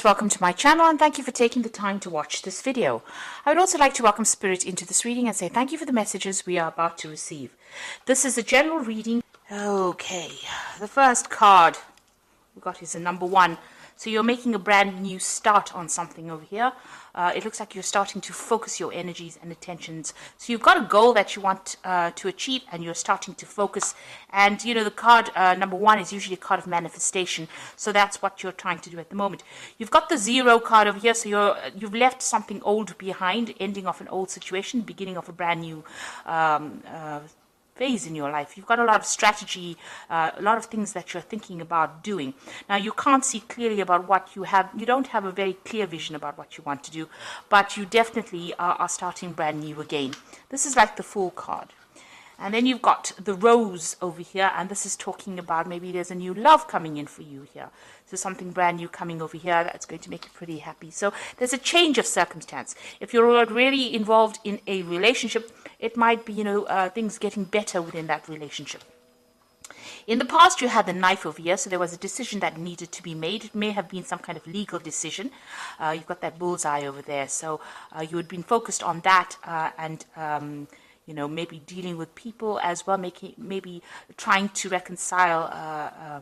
Welcome to my channel and thank you for taking the time to watch this video. I would also like to welcome Spirit into this reading and say thank you for the messages we are about to receive. This is a general reading. Okay, the first card we got is a number 1. So you're making a brand new start on something over here. It looks like you're starting to focus your energies and attentions. So you've got a goal that you want to achieve and you're starting to focus. And, you know, the card number 1 is usually a card of manifestation. So that's what you're trying to do at the moment. You've got the 0 card over here. So you've left something old behind, ending off an old situation, beginning of a brand new phase in your life. You've got a lot of strategy, a lot of things that you're thinking about doing. Now, you can't see clearly about what you have. You don't have a very clear vision about what you want to do, but you definitely are starting brand new again. This is like the Fool card. And then you've got the Rose over here, and this is talking about maybe there's a new love coming in for you here. So something brand new coming over here that's going to make you pretty happy. So there's a change of circumstance. If you're already involved in a relationship, it might be, things getting better within that relationship. In the past, you had the Knife over here, so there was a decision that needed to be made. It may have been some kind of legal decision. You've got that bullseye over there, so you had been focused on that and maybe dealing with people as well, maybe trying to reconcile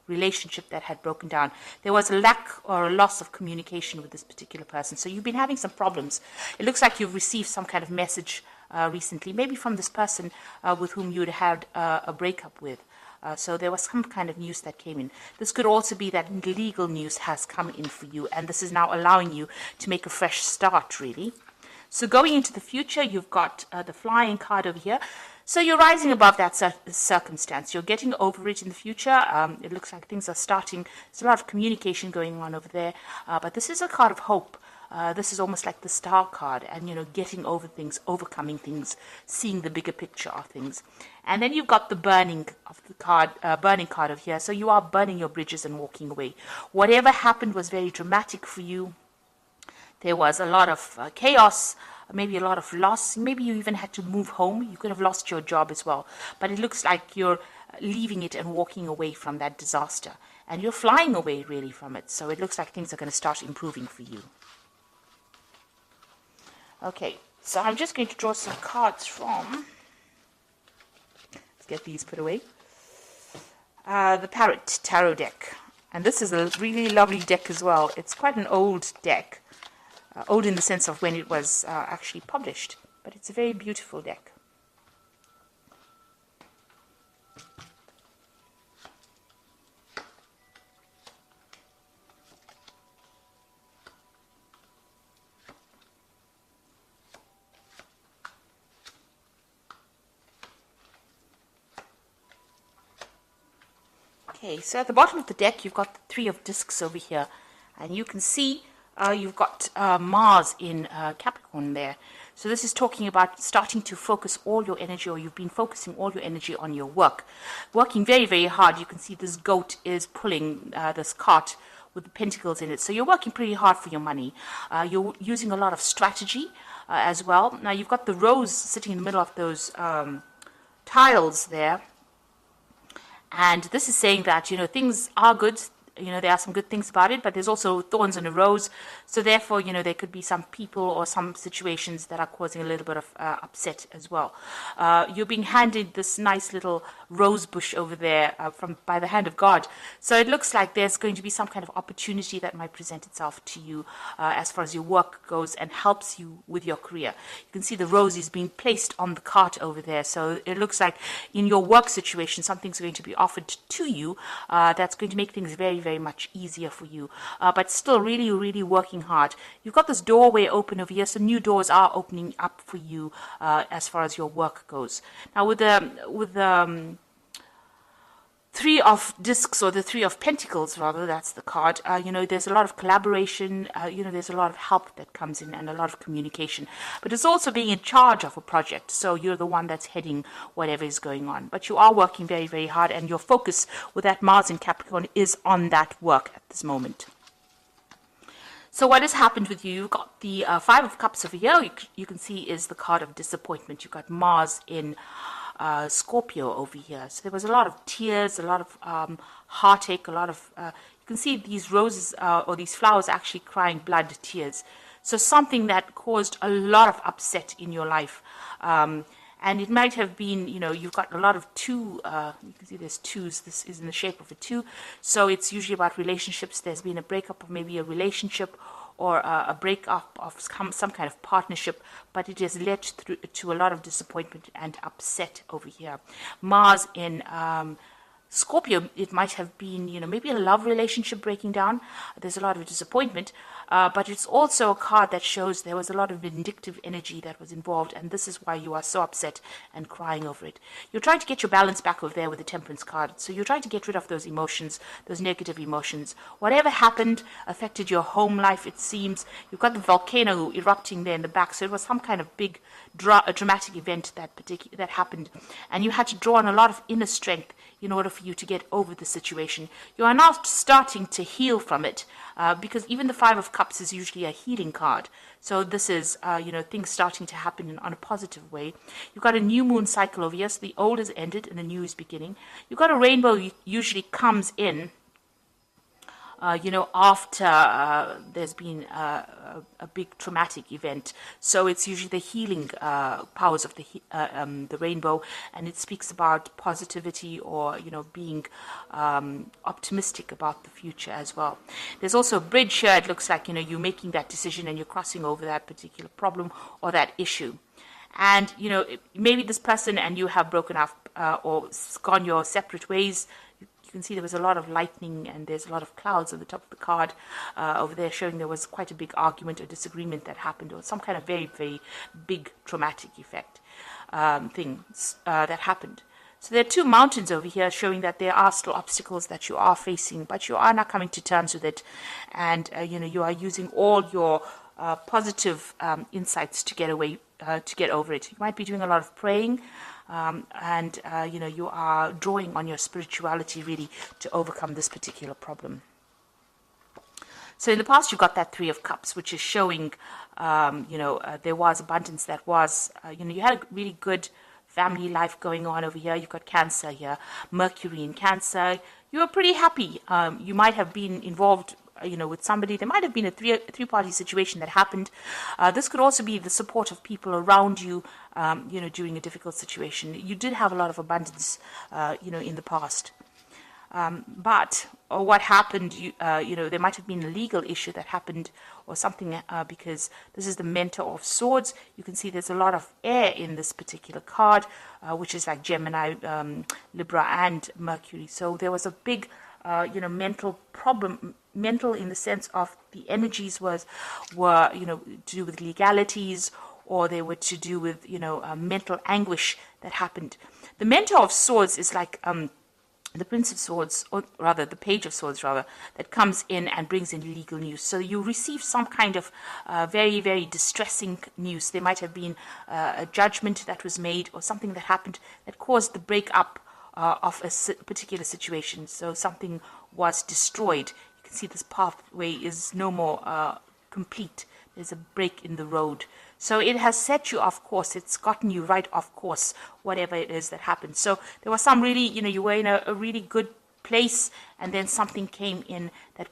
relationship that had broken down. There was a lack or a loss of communication with this particular person. So you've been having some problems. It looks like you've received some kind of message recently, maybe from this person with whom you'd had a breakup with. So there was some kind of news that came in. This could also be that legal news has come in for you, and this is now allowing you to make a fresh start, really. So going into the future, you've got the Flying card over here. So you're rising above that circumstance. You're getting over it in the future. It looks like things are starting. There's a lot of communication going on over there. But this is a card of hope. This is almost like the Star card and, getting over things, overcoming things, seeing the bigger picture of things. And then you've got the burning card over here. So you are burning your bridges and walking away. Whatever happened was very dramatic for you. There was a lot of chaos, maybe a lot of loss. Maybe you even had to move home. You could have lost your job as well. But it looks like you're leaving it and walking away from that disaster. And you're flying away, really, from it. So it looks like things are going to start improving for you. Okay, so I'm just going to draw some cards from... Let's get these put away. The Parrot Tarot deck. And this is a really lovely deck as well. It's quite an old deck. Old in the sense of when it was actually published, but it's a very beautiful deck. Okay, so at the bottom of the deck, you've got the 3 of Discs over here, and you can see you've got Mars in Capricorn there. So this is talking about starting to focus all your energy, or you've been focusing all your energy on your work. Working very, very hard. You can see this goat is pulling this cart with the pentacles in it. So you're working pretty hard for your money. You're using a lot of strategy as well. Now you've got the Rose sitting in the middle of those tiles there. And this is saying that, things are good. There are some good things about it, but there's also thorns in a rose. So therefore, there could be some people or some situations that are causing a little bit of upset as well. You're being handed this nice little rose bush over there by the hand of God. So it looks like there's going to be some kind of opportunity that might present itself to you as far as your work goes and helps you with your career. You can see the rose is being placed on the cart over there. So it looks like in your work situation, something's going to be offered to you that's going to make things very, very much easier for you, but still really, really working hard. You've got this doorway open over here, so new doors are opening up for you as far as your work goes. Now with the 3 of Discs, or the 3 of Pentacles rather, that's the card, there's a lot of collaboration, there's a lot of help that comes in and a lot of communication, but it's also being in charge of a project. So you're the one that's heading whatever is going on, but you are working very, very hard, and your focus with that Mars in Capricorn is on that work at this moment. So what has happened with you? You've got the 5 of Cups over here. You can see is the card of disappointment. You've got Mars in Scorpio over here. So there was a lot of tears, a lot of heartache, a lot of you can see these roses or these flowers actually crying blood tears. So something that caused a lot of upset in your life. And it might have been, you've got a lot of two, you can see there's twos. This is in the shape of a two. So it's usually about relationships. There's been a breakup of maybe a relationship or a breakup of some kind of partnership, but it has led to a lot of disappointment and upset over here. Mars in Scorpio, it might have been, maybe a love relationship breaking down. There's a lot of disappointment, but it's also a card that shows there was a lot of vindictive energy that was involved, and this is why you are so upset and crying over it. You're trying to get your balance back over there with the Temperance card, so you're trying to get rid of those emotions, those negative emotions. Whatever happened affected your home life, it seems. You've got the volcano erupting there in the back, so it was some kind of big dramatic event that happened, and you had to draw on a lot of inner strength in order for you to get over the situation. You are now starting to heal from it, because even the Five of Cups is usually a healing card. So this is, things starting to happen on a positive way. You've got a new moon cycle over here, so the old is ended and the new is beginning. You've got a rainbow usually comes in after there's been a big traumatic event. So it's usually the healing powers of the rainbow, and it speaks about positivity or, being optimistic about the future as well. There's also a bridge here. It looks like, you're making that decision and you're crossing over that particular problem or that issue. And, maybe this person and you have broken up or gone your separate ways. You can see there was a lot of lightning and there's a lot of clouds on the top of the card over there, showing there was quite a big argument or disagreement that happened, or some kind of very, very big traumatic effect things that happened. So there are two mountains over here showing that there are still obstacles that you are facing, but you are now coming to terms with it. And, you are using all your positive insights to get over it. You might be doing a lot of praying. You are drawing on your spirituality really to overcome this particular problem. So in the past, you've got that Three of Cups, which is showing, there was abundance that was, you had a really good family life going on over here. You've got Cancer here, Mercury in Cancer. You were pretty happy. You might have been involved with somebody. There might have been a three-party situation that happened. This could also be the support of people around you, during a difficult situation. You did have a lot of abundance, in the past. But what happened, there might have been a legal issue that happened or something, because this is the Mentor of Swords. You can see there's a lot of air in this particular card, which is like Gemini, Libra, and Mercury. So there was a big mental problem, mental in the sense of the energies were to do with legalities, or they were to do with mental anguish that happened. The Mentor of Swords is like the Prince of Swords, or rather the Page of Swords, that comes in and brings in legal news. So you receive some kind of very, very distressing news. There might have been a judgment that was made or something that happened that caused the breakup of a particular situation. So something was destroyed. You can see this pathway is no more complete. There's a break in the road. So it has set you off course. It's gotten you right off course, whatever it is that happened. So there was some really, you were in a really good place, and then something came in that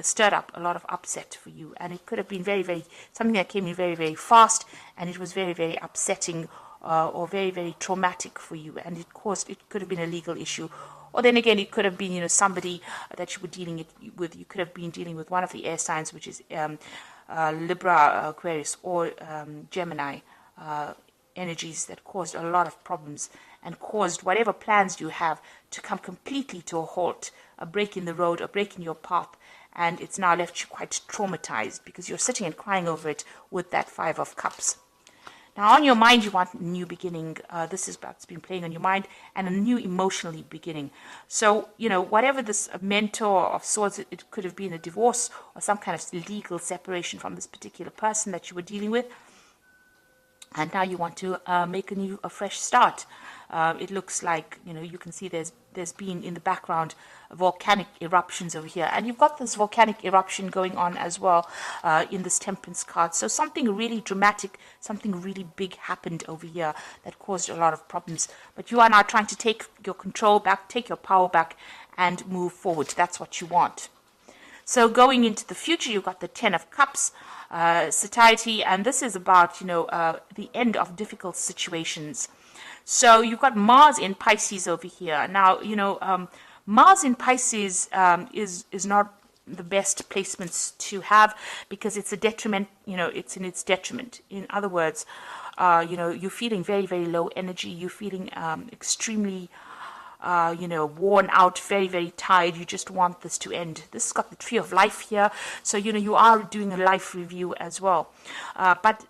stirred up a lot of upset for you. And it could have been very, very, something that came in very, very fast, and it was very, very upsetting or very, very traumatic for you. And it could have been a legal issue. Or then again, it could have been, somebody that you were dealing with. You could have been dealing with one of the air signs, which is Libra, Aquarius, or Gemini energies that caused a lot of problems and caused whatever plans you have to come completely to a halt, a break in the road, a break in your path, and it's now left you quite traumatized because you're sitting and crying over it with that Five of Cups. Now, on your mind, you want a new beginning. This is what's been playing on your mind, and a new emotionally beginning. So, whatever this Mentor of Swords, it could have been a divorce or some kind of legal separation from this particular person that you were dealing with. And now you want to make a fresh start. It looks like, you can see there's been in the background volcanic eruptions over here. And you've got this volcanic eruption going on as well in this Temperance card. So something really dramatic, something really big happened over here that caused a lot of problems. But you are now trying to take your control back, take your power back, and move forward. That's what you want. So going into the future, you've got the Ten of Cups, satiety, and this is about, the end of difficult situations. So you've got Mars in Pisces over here. Now, Mars in Pisces is not the best placements to have, because it's a detriment, it's in its detriment. In other words, you're feeling very, very low energy. You're feeling extremely, worn out, very, very tired. You just want this to end. This has got the Tree of Life here. So, you are doing a life review as well. But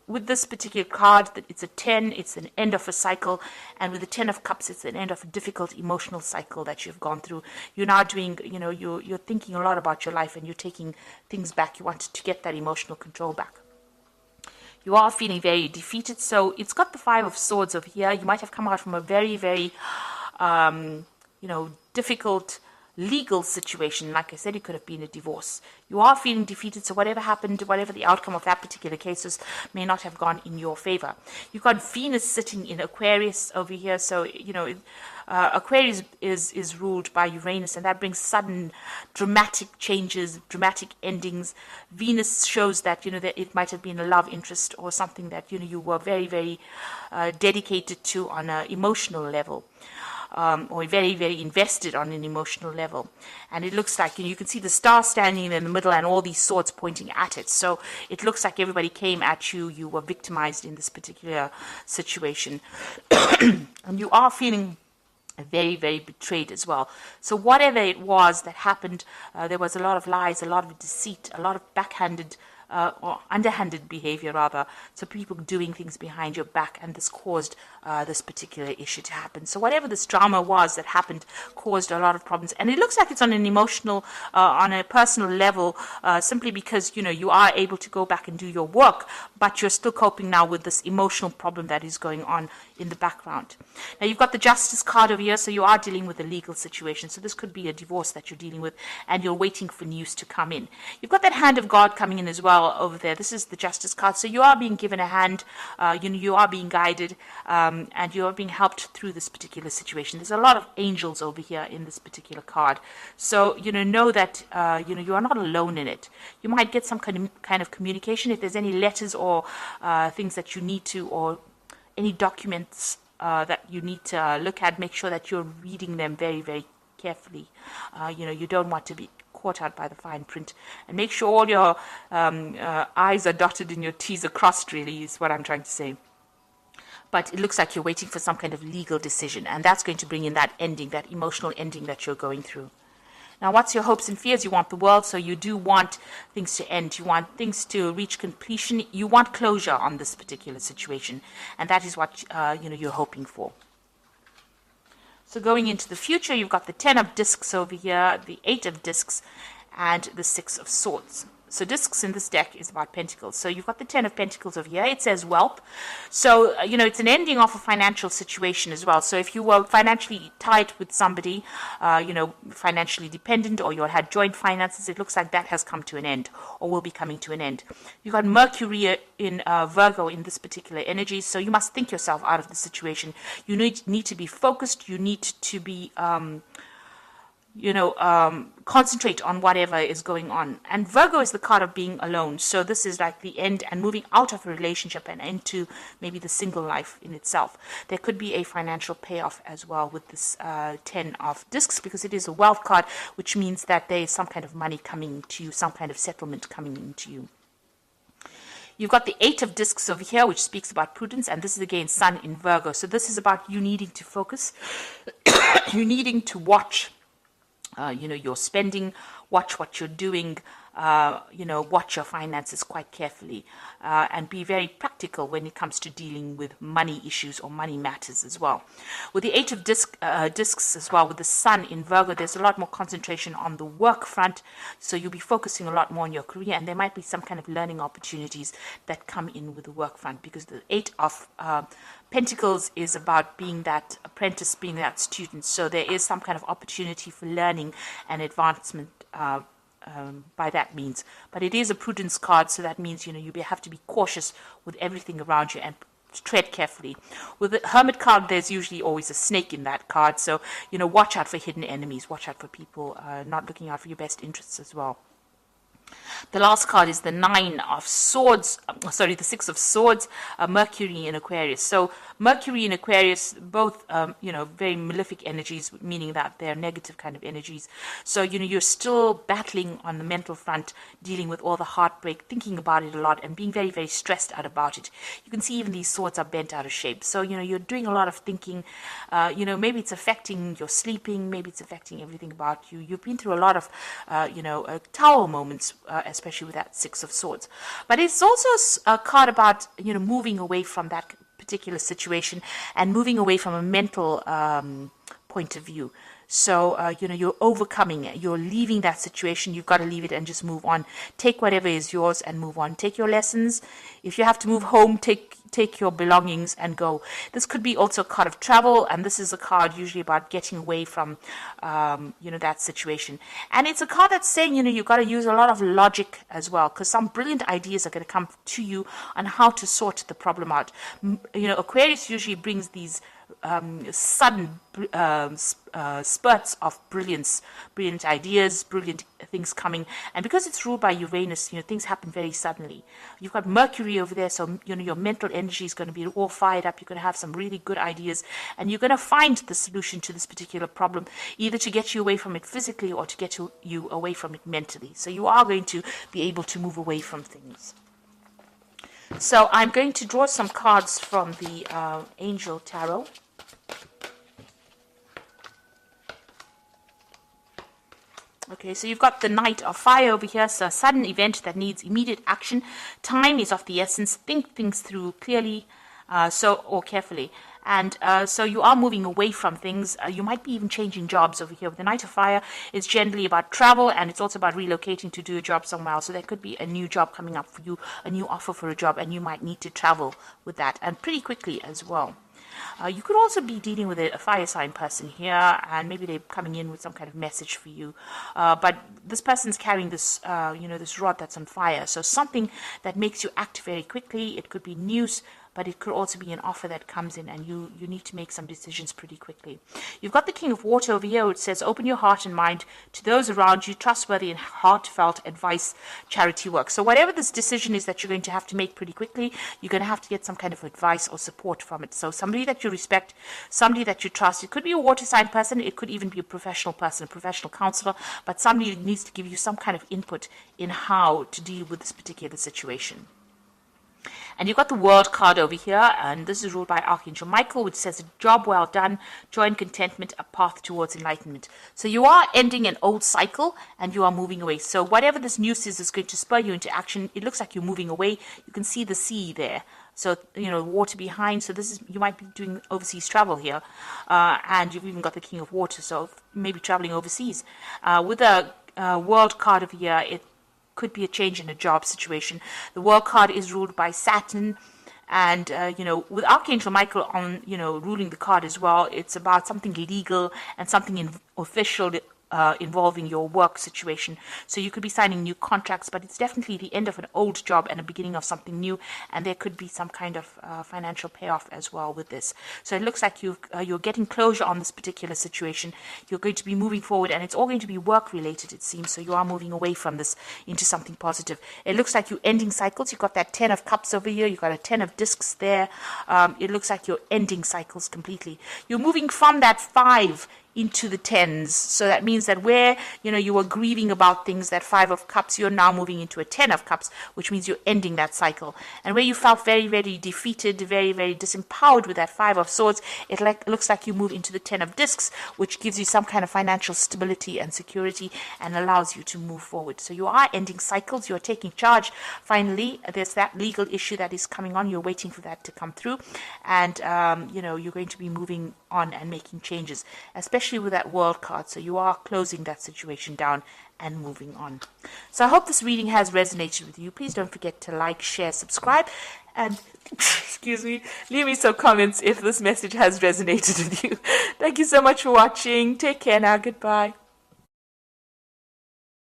with this particular card, it's a 10, it's an end of a cycle, and with the 10 of Cups, it's an end of a difficult emotional cycle that you've gone through. You're now doing, you're thinking a lot about your life, and you're taking things back. You want to get that emotional control back. You are feeling very defeated, so it's got the Five of Swords over here. You might have come out from a very, very, difficult legal situation. Like I said, it could have been a divorce. You are feeling defeated, so whatever happened, whatever the outcome of that particular case may not have gone in your favor. You've got Venus sitting in Aquarius over here, so Aquarius is ruled by Uranus, and that brings sudden dramatic changes, dramatic endings. Venus shows that that it might have been a love interest or something that you were very, very dedicated to on an emotional level. Or very, very invested on an emotional level. And it looks like, you can see the star standing in the middle and all these swords pointing at it. So it looks like everybody came at you. You were victimized in this particular situation. And you are feeling very, very betrayed as well. So whatever it was that happened, there was a lot of lies, a lot of deceit, a lot of backhanded or underhanded behavior rather, so people doing things behind your back, and this caused this particular issue to happen. So whatever this drama was that happened caused a lot of problems, and it looks like it's on an emotional, on a personal level, simply because you are able to go back and do your work, but you're still coping now with this emotional problem that is going on in the background. Now you've got the Justice card over here, so you are dealing with a legal situation. So this could be a divorce that you're dealing with, and you're waiting for news to come in. You've got that Hand of God coming in as well over there. This is the Justice card, so you are being given a hand. You are being guided, and you are being helped through this particular situation. There's a lot of angels over here in this particular card, so know that you are not alone in it. You might get some kind of communication if there's any letters or things that you need to, or any documents that you need to look at. Make sure that you're reading them very, very carefully. You don't want to be caught out by the fine print, and make sure all your I's are dotted and your T's are crossed, really, is what I'm trying to say. But it looks like you're waiting for some kind of legal decision, and that's going to bring in that ending, that emotional ending that you're going through. Now, what's your hopes and fears? You want the world, so you do want things to end. You want things to reach completion. You want closure on this particular situation, and that is what you're hoping for. So going into the future, you've got the 10 of discs over here, the 8 of discs, and the 6 of swords. So discs in this deck is about pentacles. So you've got the 10 of pentacles over here. It says wealth. So, it's an ending of a financial situation as well. So if you were financially tight with somebody, financially dependent, or you had joint finances, it looks like that has come to an end, or will be coming to an end. You've got Mercury in Virgo in this particular energy. So you must think yourself out of the situation. You need to be focused. You need to be concentrate on whatever is going on. And Virgo is the card of being alone. So this is like the end and moving out of a relationship and into maybe the single life in itself. There could be a financial payoff as well with this 10 of discs, because it is a wealth card, which means that there is some kind of money coming to you, some kind of settlement coming into you. You've got the 8 of discs over here, which speaks about prudence, and this is again Sun in Virgo. So this is about you needing to focus, you needing to watch your spending, watch what you're doing, watch your finances quite carefully, and be very practical when it comes to dealing with money issues or money matters as well. With the 8 of discs as well, with the Sun in Virgo, there's a lot more concentration on the work front, so you'll be focusing a lot more on your career, and there might be some kind of learning opportunities that come in with the work front, because the 8 of Pentacles is about being that apprentice, being that student. So there is some kind of opportunity for learning and advancement by that means. But it is a prudence card, so that means you have to be cautious with everything around you and tread carefully. With the Hermit card, there's usually always a snake in that card. So, watch out for hidden enemies. Watch out for people not looking out for your best interests as well. The last card is the Nine of Swords, the Six of Swords, Mercury in Aquarius. So Mercury in Aquarius, both, very malefic energies, meaning that they're negative kind of energies. So, you're still battling on the mental front, dealing with all the heartbreak, thinking about it a lot and being very, very stressed out about it. You can see even these swords are bent out of shape. So, you're doing a lot of thinking. Maybe it's affecting your sleeping. Maybe it's affecting everything about you. You've been through a lot of, tower moments, especially with that Six of Swords. But it's also a card about, moving away from that particular situation and moving away from a mental point of view. So, you're overcoming it. You're leaving that situation. You've got to leave it and just move on. Take whatever is yours and move on. Take your lessons. If you have to move home, take your belongings and go. This could be also a card of travel, and this is a card usually about getting away from, that situation. And it's a card that's saying, you've got to use a lot of logic as well, because some brilliant ideas are going to come to you on how to sort the problem out. Aquarius usually brings these sudden spurts of brilliant ideas, brilliant things coming. And because it's ruled by Uranus, things happen very suddenly. You've got Mercury over there, so your mental energy is going to be all fired up. You're going to have some really good ideas, and you're going to find the solution to this particular problem, either to get you away from it physically or to get you away from it mentally. So you are going to be able to move away from things. So I'm going to draw some cards from the Angel Tarot. Okay, so you've got the Knight of Fire over here, so a sudden event that needs immediate action. Time is of the essence. Think things through clearly or carefully. And so you are moving away from things. You might be even changing jobs over here. With the Knight of Fire, it's generally about travel, and it's also about relocating to do a job somewhere else. So there could be a new job coming up for you, a new offer for a job, and you might need to travel with that, and pretty quickly as well. You could also be dealing with a fire sign person here, and maybe they're coming in with some kind of message for you. But this person's carrying this, this rod that's on fire. So something that makes you act very quickly. It could be news, but it could also be an offer that comes in, and you need to make some decisions pretty quickly. You've got the King of Water over here, which says, open your heart and mind to those around you, trustworthy and heartfelt advice, charity work. So whatever this decision is that you're going to have to make pretty quickly, you're going to have to get some kind of advice or support from it. So somebody that you respect, somebody that you trust. It could be a water sign person, it could even be a professional person, a professional counselor, but somebody needs to give you some kind of input in how to deal with this particular situation. And you've got the World card over here, and this is ruled by Archangel Michael, which says, a job well done, joy and contentment, a path towards enlightenment. So you are ending an old cycle, and you are moving away. So whatever this news is going to spur you into action. It looks like you're moving away. You can see the sea there. So, water behind. So you might be doing overseas travel here. And you've even got the King of Water, so maybe traveling overseas. With the World card over here, it could be a change in a job situation. The World card is ruled by Saturn, and with Archangel Michael on ruling the card as well, it's about something legal and something official involving your work situation. So you could be signing new contracts, but it's definitely the end of an old job and a beginning of something new, and there could be some kind of financial payoff as well with this. So it looks like you're getting closure on this particular situation. You're going to be moving forward, and it's all going to be work related, it seems. So you are moving away from this into something positive. It looks like you're ending cycles. You've got that 10 of Cups over here. You've got a 10 of Discs there. It looks like you're ending cycles completely. You're moving from that 5 into the 10s. So that means that where, you were grieving about things, that 5 of Cups, you're now moving into a 10 of Cups, which means you're ending that cycle. And where you felt very, very defeated, very, very disempowered with that 5 of Swords, it looks like you move into the 10 of Discs, which gives you some kind of financial stability and security and allows you to move forward. So you are ending cycles. You're taking charge. Finally, there's that legal issue that is coming on. You're waiting for that to come through. And, you're going to be moving on and making changes, especially with that World card. So you are closing that situation down and moving on. So I hope this reading has resonated with you. Please don't forget to like, share, subscribe, and leave me some comments if this message has resonated with you. Thank you so much for watching. Take care now. Goodbye.